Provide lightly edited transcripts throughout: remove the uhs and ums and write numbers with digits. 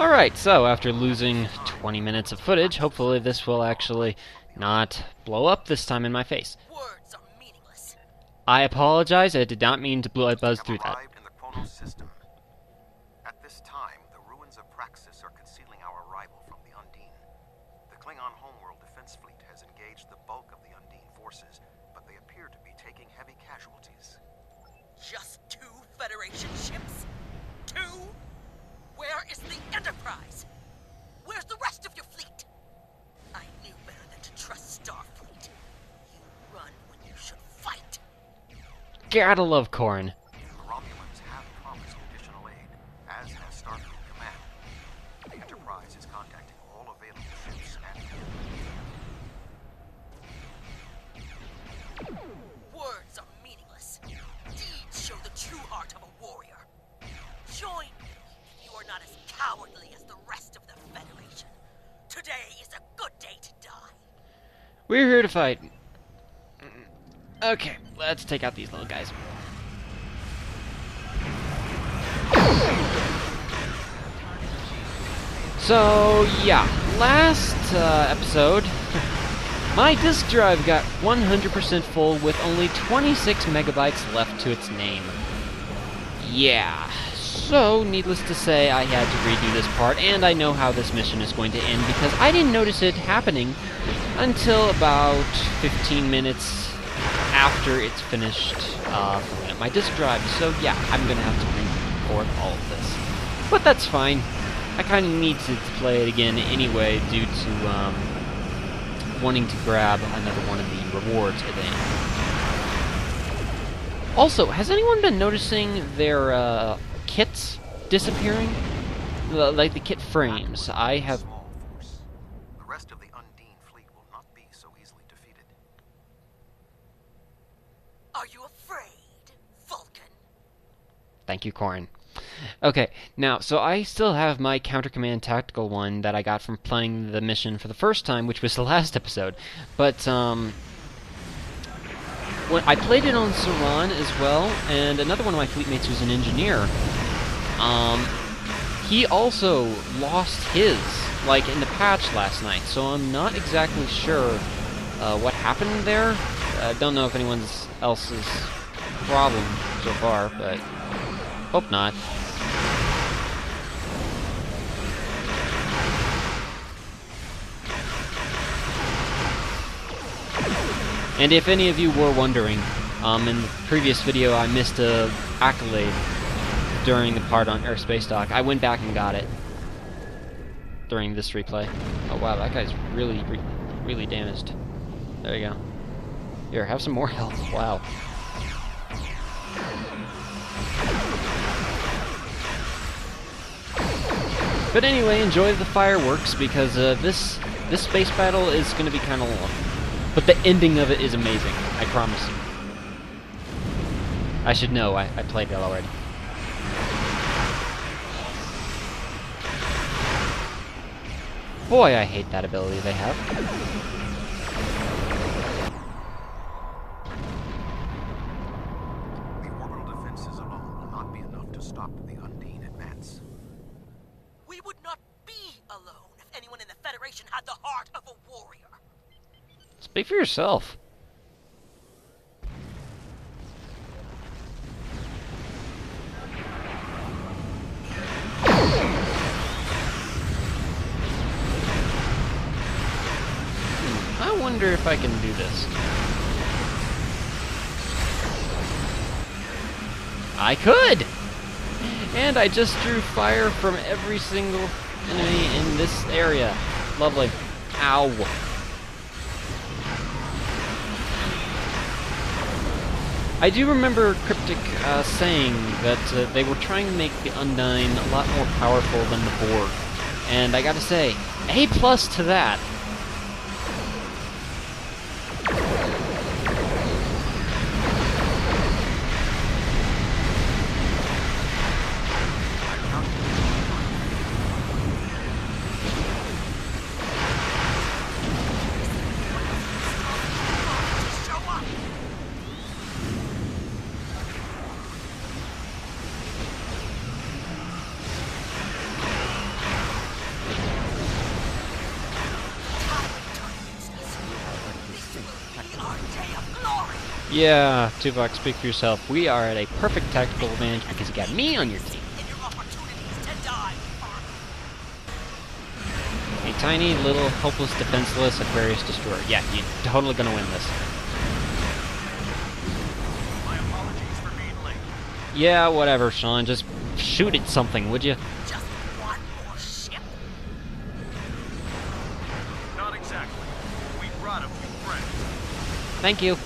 Alright, so after losing 20 minutes of footage, hopefully this will actually not blow up this time in my face. Words are meaningless. I apologize, I did not mean to buzz through that. Arrived in the Chronos system. At this time, the ruins of Praxis are concealing our arrival from the Undine. The Klingon homeworld defense fleet has engaged the bulk of the Undine forces, but they appear to be taking heavy casualties. Just 2 Federation ships? 2? Where is the Enterprise? Where's the rest of your fleet? I knew better than to trust Starfleet. You run when you should fight. Gotta love Corrin. The Romulans have promised additional aid, as has Starfleet Command. The Enterprise is contacting all available ships and Words are meaningless. Deeds show the true heart of a warrior. Join me if you are not as cowardly as the rest of the Federation. Today is a good day to die. We're here to fight. Okay, let's take out these little guys. So, yeah, last episode, my disk drive got 100% full with only 26 megabytes left to its name. Yeah, so needless to say, I had to redo this part, and I know how this mission is going to end because I didn't notice it happening until about 15 minutes after it's finished filling up my disk drive. So yeah, I'm gonna have to re-record all of this. But that's fine. I kind of need to play it again anyway due to wanting to grab another one of the rewards at the end. Also, has anyone been noticing their kits disappearing? Like the kit frames. I have... small force. The rest of the Undine fleet will not be so easily defeated. Are you afraid, Vulcan? Thank you, Corrin. Okay, now, so I still have my Counter Command Tactical one that I got from playing the mission for the first time, which was the last episode. But, when I played it on Saran as well, and another one of my fleetmates who's an engineer, he also lost his, like, in the patch last night, so I'm not exactly sure what happened there. I don't know if anyone else's problem so far, but hope not. And if any of you were wondering, in the previous video I missed a accolade during the part on Airspace Dock. I went back and got it during this replay. Oh wow, that guy's really, really damaged. There you go. Here, have some more health. Wow. But anyway, enjoy the fireworks because this space battle is going to be kind of long. But the ending of it is amazing, I promise you. I should know, I played it already. Boy, I hate that ability they have. The orbital defenses alone will not be enough to stop the Undine advance. We would not be alone if anyone in the Federation had the heart of a warrior. Speak for yourself. I wonder if I can do this. I could! And I just drew fire from every single enemy in this area. Lovely. Ow. I do remember Cryptic saying that they were trying to make the Undine a lot more powerful than the Borg. And I gotta say, A+ to that. Yeah, Tuvok, speak for yourself. We are at a perfect tactical advantage because you got me on your team. In your opportunities to die. A tiny, little, hopeless, defenseless Aquarius destroyer. Yeah, you're totally gonna win this. My apologies for being late. Yeah, whatever, Sean. Just shoot at something, would you? Just one more ship. Not exactly. We brought a few friends. Thank you.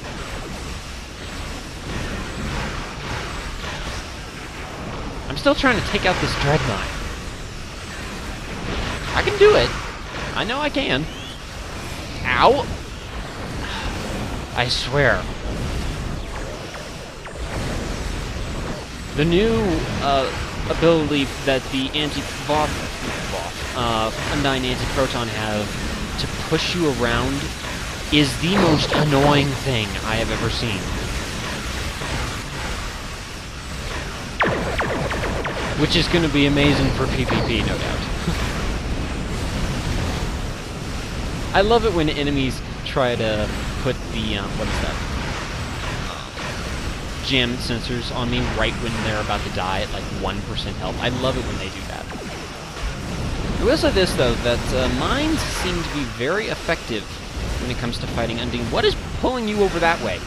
I'm still trying to take out this dreadnought. I can do it. I know I can. Ow! I swear. The new ability that the Undyne Anti-Proton have to push you around is the most annoying thing I have ever seen. Which is going to be amazing for PvP, no doubt. I love it when enemies try to put the, what is that? Jam sensors on me right when they're about to die at like 1% health. I love it when they do that. I will say this, though, that mines seem to be very effective when it comes to fighting Undine. What is pulling you over that way?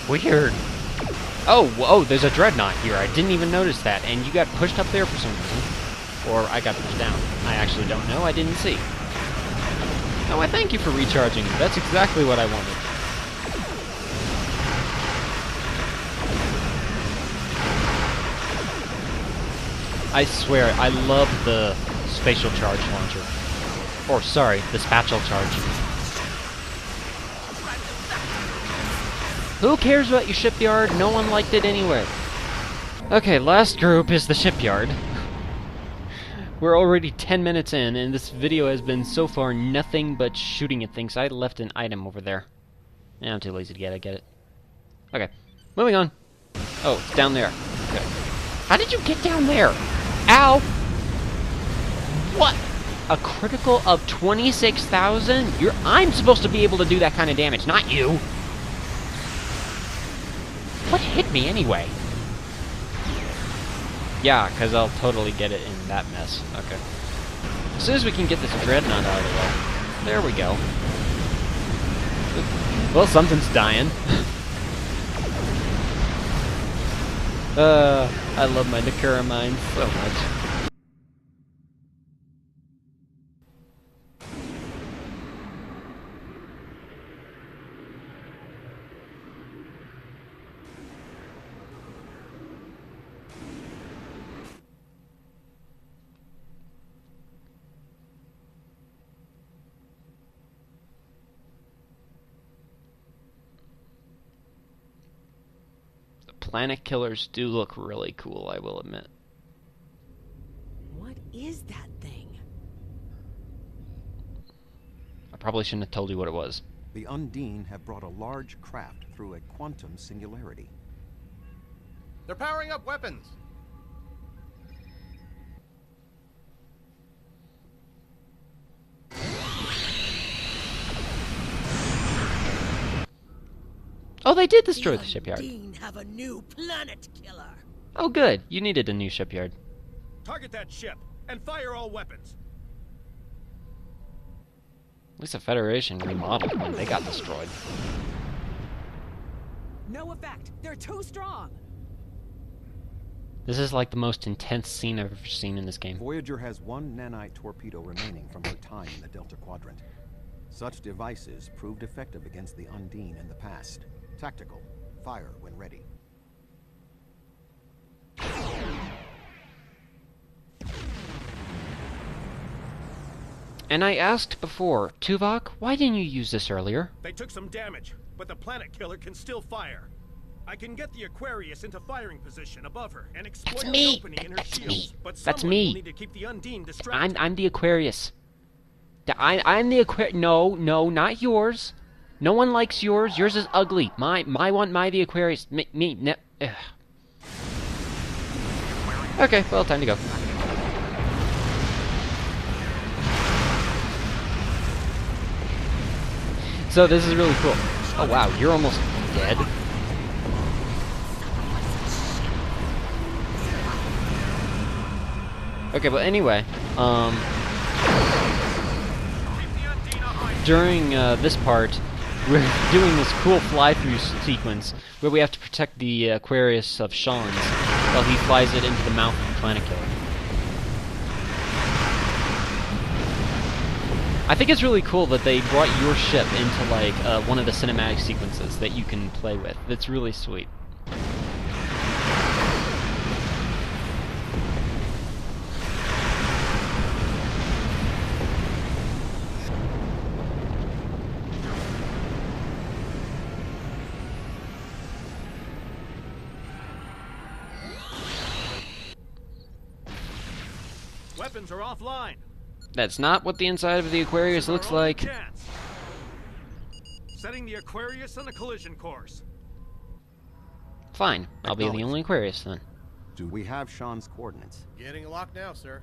Weird. Oh, whoa, there's a dreadnought here. I didn't even notice that. And you got pushed up there for some reason. Or I got pushed down. I actually don't know. I didn't see. Oh, I thank you for recharging. That's exactly what I wanted. I swear, I love the spatial charge launcher. Or, sorry, the spatial charge. Who cares about your shipyard? No one liked it anyway. Okay, last group is the shipyard. We're already 10 minutes in, and this video has been so far nothing but shooting at things. I left an item over there. Yeah, I'm too lazy to get it. Okay, moving on. Oh, it's down there. Okay. How did you get down there? Ow! What? A critical of 26,000? I'm supposed to be able to do that kind of damage, not you! What hit me anyway? Yeah, because I'll totally get it in that mess. Okay. As soon as we can get this dreadnought out of the way. There we go. Well, something's dying. I love my Nakura mines so much. Planet killers do look really cool, I will admit. What is that thing? I probably shouldn't have told you what it was. The Undine have brought a large craft through a quantum singularity. They're powering up weapons. Oh, they did destroy the shipyard. Undine have a new planet killer. Oh, good. You needed a new shipyard. Target that ship and fire all weapons. At least the Federation remodeled when they got destroyed. No effect. They're too strong. This is like the most intense scene I've ever seen in this game. Voyager has one nanite torpedo remaining from her time in the Delta Quadrant. Such devices proved effective against the Undine in the past. Tactical. Fire when ready. And I asked before, Tuvok, why didn't you use this earlier? They took some damage, but the planet killer can still fire. I can get the Aquarius into firing position above her and exploit That's the me. opening in her That's shields. me. But That's someone me. will need to keep the Undine distracted. I'm the Aquarius. I'm the Aquarius. No, not yours. No one likes yours. Yours is ugly. My the Aquarius. Me. No. Ugh. Okay, well, time to go. So this is really cool. Oh wow, you're almost dead. Okay, but anyway, during this part, we're doing this cool fly-through sequence where we have to protect the Aquarius of Sean's while he flies it into the mouth of the Planet Killer. I think it's really cool that they brought your ship into like one of the cinematic sequences that you can play with. That's really sweet. Weapons are offline. That's not what the inside of the Aquarius looks like. Chance. Setting the Aquarius on a collision course. Fine, I'll be the only Aquarius then. Do we have Sean's coordinates? Getting a lock now, sir.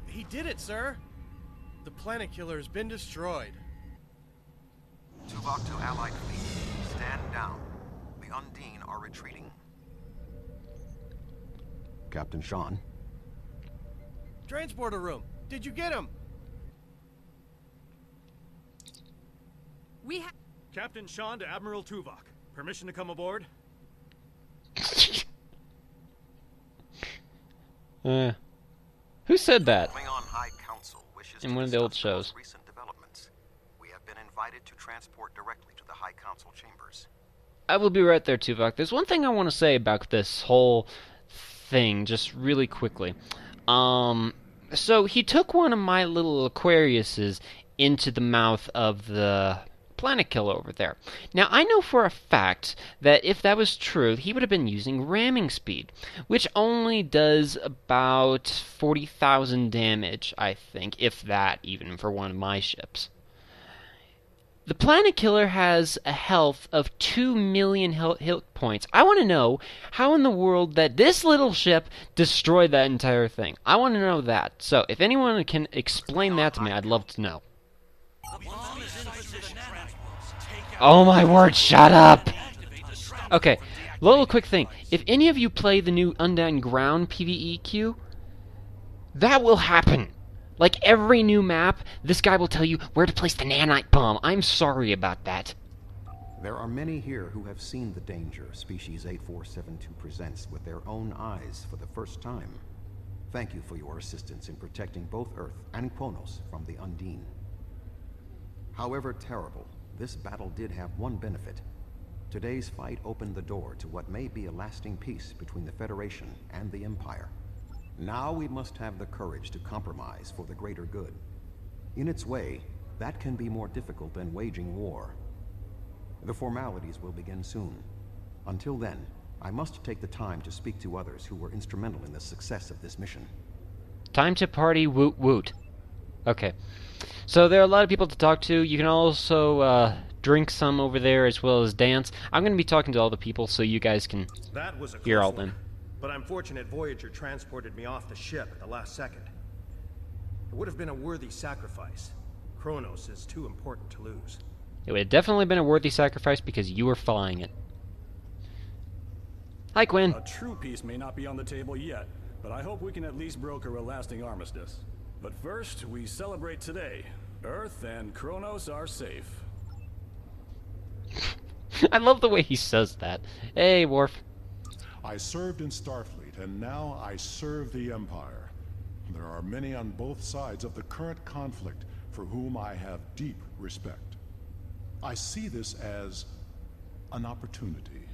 He did it, sir. The Planet Killer has been destroyed. Tuvok to Allied fleet. Stand down. The Undine are retreating. Captain Sean. Transporter room. Did you get him? We have. Captain Sean to Admiral Tuvok. Permission to come aboard? Who said that? Klingon High Council wishes In to one of the old discuss shows. most recent developments. We have been invited to transport directly to the High Council chambers. I will be right there, Tuvok. There's one thing I want to say about this whole thing, just really quickly. So he took one of my little Aquariuses into the mouth of the Planet Killer over there. Now, I know for a fact that if that was true, he would have been using ramming speed, which only does about 40,000 damage, I think, if that, even for one of my ships. The Planet Killer has a health of 2 million hit points. I want to know how in the world that this little ship destroyed that entire thing. I want to know that. So, if anyone can explain that to me, I'd love to know. Oh my word, shut up! Okay, little quick thing. If any of you play the new Undying Ground PvE queue, that will happen. Like every new map, this guy will tell you where to place the nanite bomb. I'm sorry about that. There are many here who have seen the danger Species 8472 presents with their own eyes for the first time. Thank you for your assistance in protecting both Earth and Kronos from the Undine. However terrible, this battle did have one benefit. Today's fight opened the door to what may be a lasting peace between the Federation and the Empire. Now we must have the courage to compromise for the greater good. In its way, that can be more difficult than waging war. The formalities will begin soon. Until then, I must take the time to speak to others who were instrumental in the success of this mission. Time to party, woot woot. Okay. So there are a lot of people to talk to. You can also drink some over there as well as dance. I'm going to be talking to all the people so you guys can That was a hear all close one. them. But I'm fortunate Voyager transported me off the ship at the last second. It would have been a worthy sacrifice. Kronos is too important to lose. It would have definitely been a worthy sacrifice because you were flying it. Hi, Quinn. A true peace may not be on the table yet, but I hope we can at least broker a lasting armistice. But first, we celebrate today. Earth and Kronos are safe. I love the way he says that. Hey, Worf. I served in Starfleet, and now I serve the Empire. There are many on both sides of the current conflict for whom I have deep respect. I see this as an opportunity.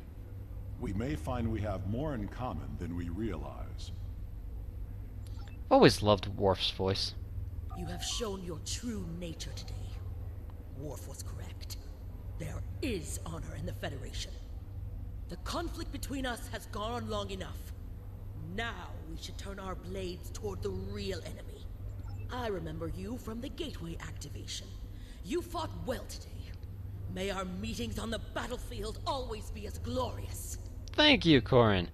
We may find we have more in common than we realize. Always loved Worf's voice. You have shown your true nature today. Worf was correct. There is honor in the Federation. The conflict between us has gone on long enough. Now we should turn our blades toward the real enemy. I remember you from the Gateway activation. You fought well today. May our meetings on the battlefield always be as glorious. Thank you, Corin.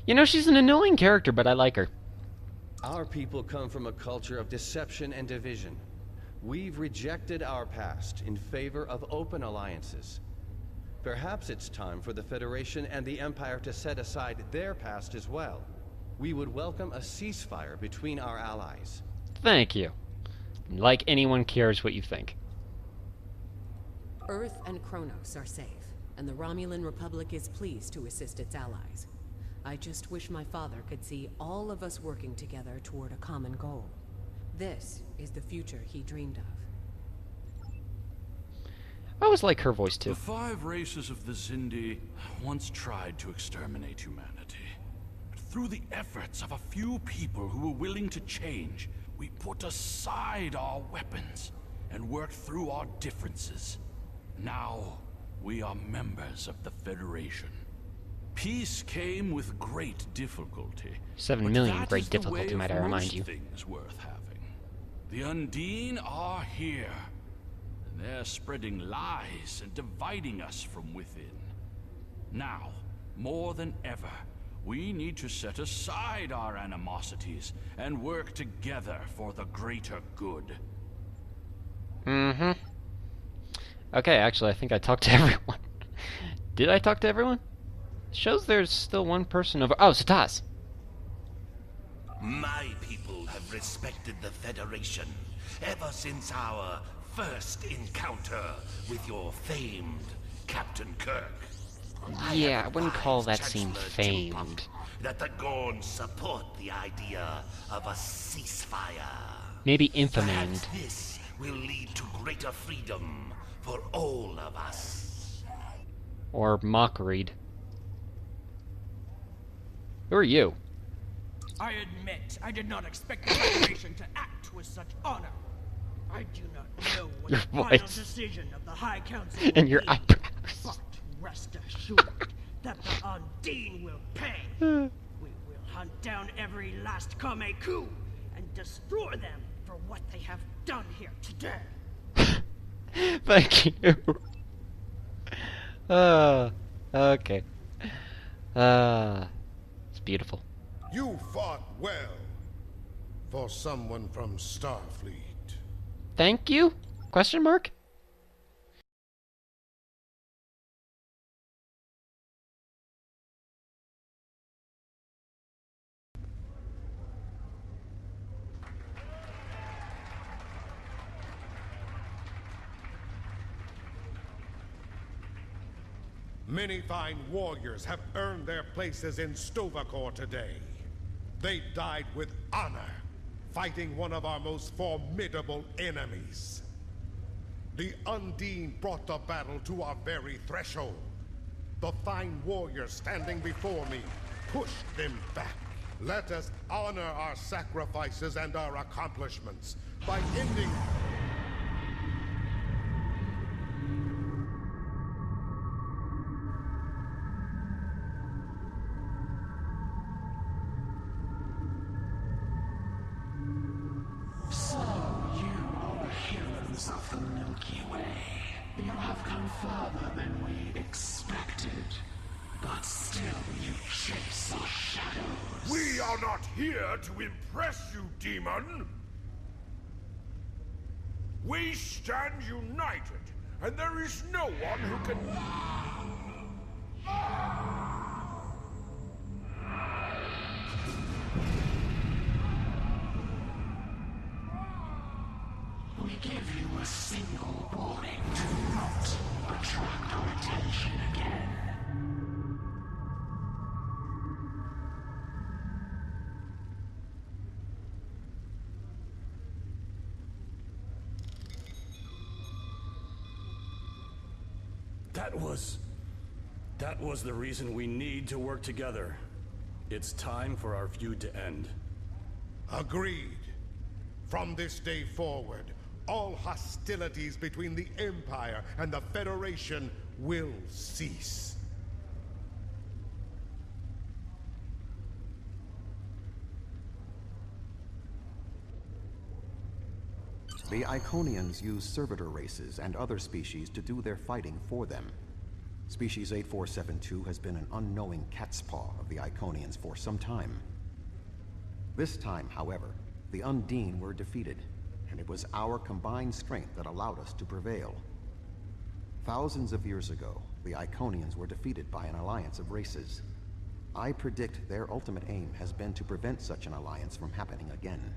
You know, she's an annoying character, but I like her. Our people come from a culture of deception and division. We've rejected our past in favor of open alliances. Perhaps it's time for the Federation and the Empire to set aside their past as well. We would welcome a ceasefire between our allies. Thank you. Like anyone cares what you think. Earth and Kronos are safe, and the Romulan Republic is pleased to assist its allies. I just wish my father could see all of us working together toward a common goal. This is the future he dreamed of. I always like her voice, too. The 5 races of the Zindi once tried to exterminate humanity. But through the efforts of a few people who were willing to change, we put aside our weapons and worked through our differences. Now, we are members of the Federation. Peace came with great difficulty. 7 million great difficulty, might I remind you. Things worth having. The Undine are here. And they're spreading lies and dividing us from within. Now, more than ever, we need to set aside our animosities and work together for the greater good. Mm-hmm. Okay, actually, I think I talked to everyone. Did I talk to everyone? Shows there's still one person over... Oh, Satas! My people have respected the Federation ever since our first encounter with your famed Captain Kirk. Yeah, I wouldn't call that scene famed. That the Gorns support the idea of a ceasefire. Maybe infamed. Perhaps this will lead to greater freedom for all of us. Or mockeried. Who are you? I admit, I did not expect the Federation to act with such honor. I do not know what Your the final voice. decision of the High Council will And your be, eyebrows. but rest assured that the Undine will pay. We will hunt down every last Kameku and destroy them for what they have done here today. Thank you. Okay. It's beautiful. You fought well for someone from Starfleet. Thank you? Question mark? Many fine warriors have earned their places in Stovacor today. They died with honor, fighting one of our most formidable enemies. The Undine brought the battle to our very threshold. The fine warriors standing before me pushed them back. Let us honor our sacrifices and our accomplishments by ending... So, you are the heroes of the Milky Way. You have come further than we expected. But still you chase our shadows. We are not here to impress you, demon! We stand united, and there is no one who can... We give you a single warning to not attract our attention again. That was the reason we need to work together. It's time for our feud to end. Agreed. From this day forward, all hostilities between the Empire and the Federation will cease. The Iconians use servitor races and other species to do their fighting for them. Species 8472 has been an unknowing cat's paw of the Iconians for some time. This time, however, the Undine were defeated, and it was our combined strength that allowed us to prevail. Thousands of years ago, the Iconians were defeated by an alliance of races. I predict their ultimate aim has been to prevent such an alliance from happening again.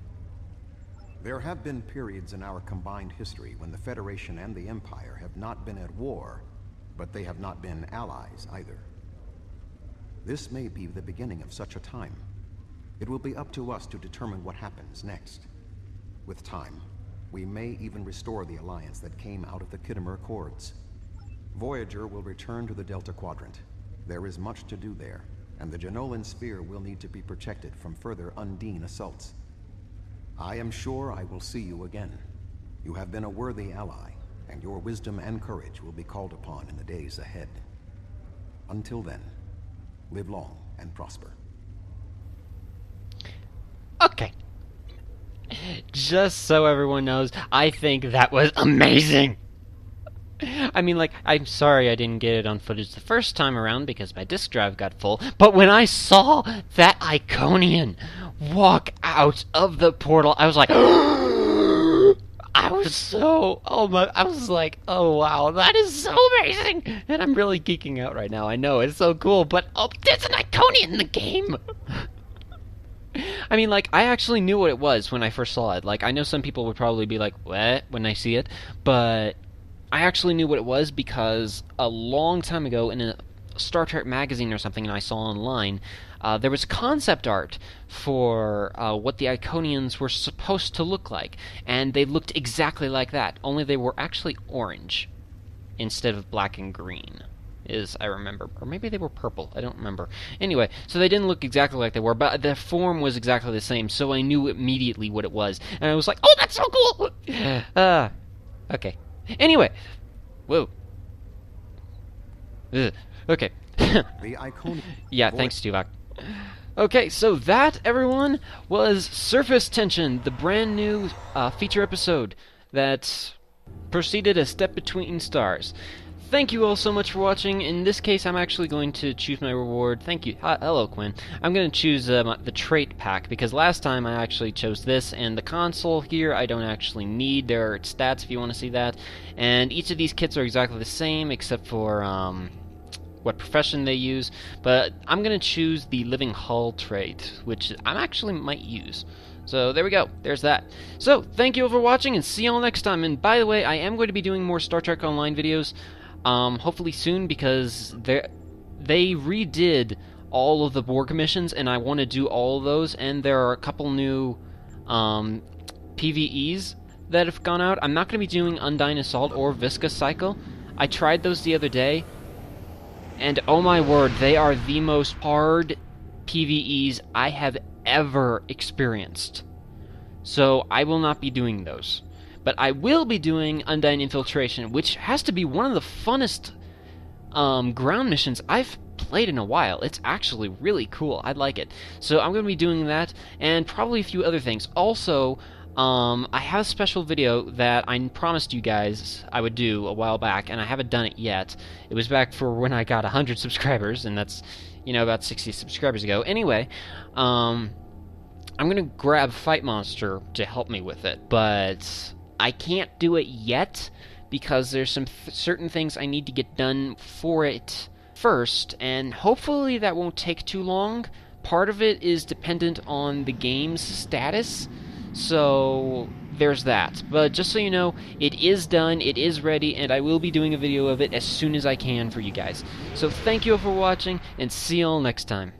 There have been periods in our combined history when the Federation and the Empire have not been at war, but they have not been allies either. This may be the beginning of such a time. It will be up to us to determine what happens next. With time, we may even restore the alliance that came out of the Khitomer Accords. Voyager will return to the Delta Quadrant. There is much to do there, and the Jenolan Sphere will need to be protected from further Undine assaults. I am sure I will see you again. You have been a worthy ally, and your wisdom and courage will be called upon in the days ahead. Until then, live long and prosper. Okay. Just so everyone knows, I think that was amazing! I mean, like, I'm sorry I didn't get it on footage the first time around because my disk drive got full, but when I saw that Iconian walk out of the portal, I was like, I was like, oh wow, that is so amazing! And I'm really geeking out right now, I know, it's so cool, but oh, there's an Iconian in the game! I mean, like, I actually knew what it was when I first saw it. Like, I know some people would probably be like, what? When I see it, but I actually knew what it was because a long time ago in a Star Trek magazine or something I saw online, there was concept art for what the Iconians were supposed to look like, and they looked exactly like that, only they were actually orange instead of black and green, as I remember. Or maybe they were purple, I don't remember. Anyway, so they didn't look exactly like they were, but the form was exactly the same, so I knew immediately what it was, and I was like, oh, that's so cool! Okay. Anyway, whoa. Ugh. Okay. Yeah, thanks, Tuvok. Okay, so that, everyone, was Surface Tension, the brand new feature episode that proceeded a step between stars. Thank you all so much for watching. In this case, I'm actually going to choose my reward. Thank you. Hello, Quinn. I'm going to choose the trait pack, because last time I actually chose this, and the console here I don't actually need. There are stats if you want to see that. And each of these kits are exactly the same, except for what profession they use. But I'm going to choose the Living Hull trait, which I actually might use. So there we go. There's that. So thank you all for watching, and see you all next time. And by the way, I am going to be doing more Star Trek Online videos. Hopefully soon, because they redid all of the Borg missions, and I want to do all of those, and there are a couple new PvEs that have gone out. I'm not going to be doing Undyne Assault or Viscous Cycle. I tried those the other day, and oh my word, they are the most hard PvEs I have ever experienced. So I will not be doing those. But I will be doing Undyne Infiltration, which has to be one of the funnest ground missions I've played in a while. It's actually really cool. I like it. So I'm going to be doing that, and probably a few other things. Also, I have a special video that I promised you guys I would do a while back, and I haven't done it yet. It was back for when I got 100 subscribers, and that's, you know, about 60 subscribers ago. Anyway, I'm going to grab Fight Monster to help me with it, but I can't do it yet because there's some certain things I need to get done for it first, and hopefully that won't take too long. Part of it is dependent on the game's status, so there's that. But just so you know, it is done, it is ready, and I will be doing a video of it as soon as I can for you guys. So thank you all for watching, and see you all next time.